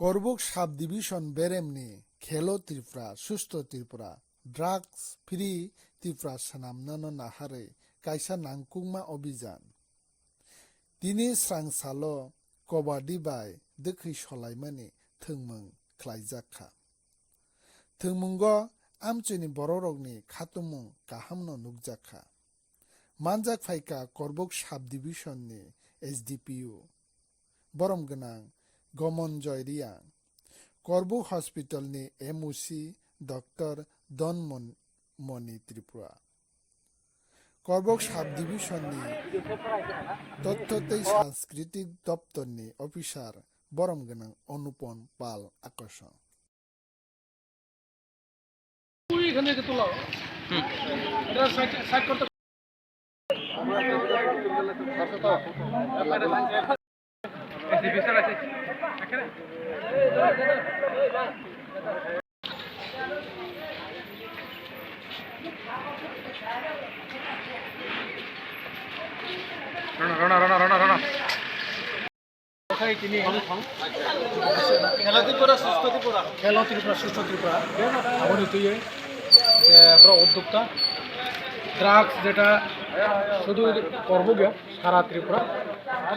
Karbook subdivision beremni Khelo Tripura Sustho Tripura drugs free Tripura sanamnano nahare kaisa nangkungma obhijan tini srangsalo kobadi bai dekhi solaimani thungmung khlaijakha thungmungo amchuni bororokni khatumung kahamno nukjakha manjak phaika Karbook subdivision ni SDPU borom gonang Gomonjoy Riang Karbook Hospital ni MOC Dr. Don Moni Tripura Karbook Subdivision ni Tottotei Sanskriti Doptor ni Officer borom gonang Onupon Pal Akosho Rona. Khelo Tripura Sustho Tripura. Khelo Tripura Sustho Tripura. আমাদের তো যে বড় উদ্যোক্তা drugs যেটা শুধু করবোকে সারা ত্রিপুরা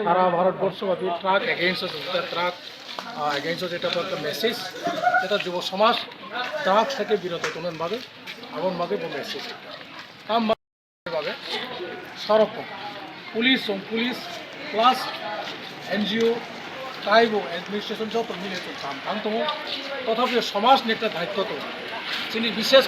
সারা ভারতবর্ষব্যাপী truck against truck against যেটা একটা message যেটা যুব সমাজ ড্রাগস থেকে বিরত তোমনভাবে এমনভাবে মেসেজ কামভাবে সরকম police plus NGO tribe administration যত মিলে কাম তথাপি সমাজ নেতার দায়িত্ব তো যিনি বিশেষ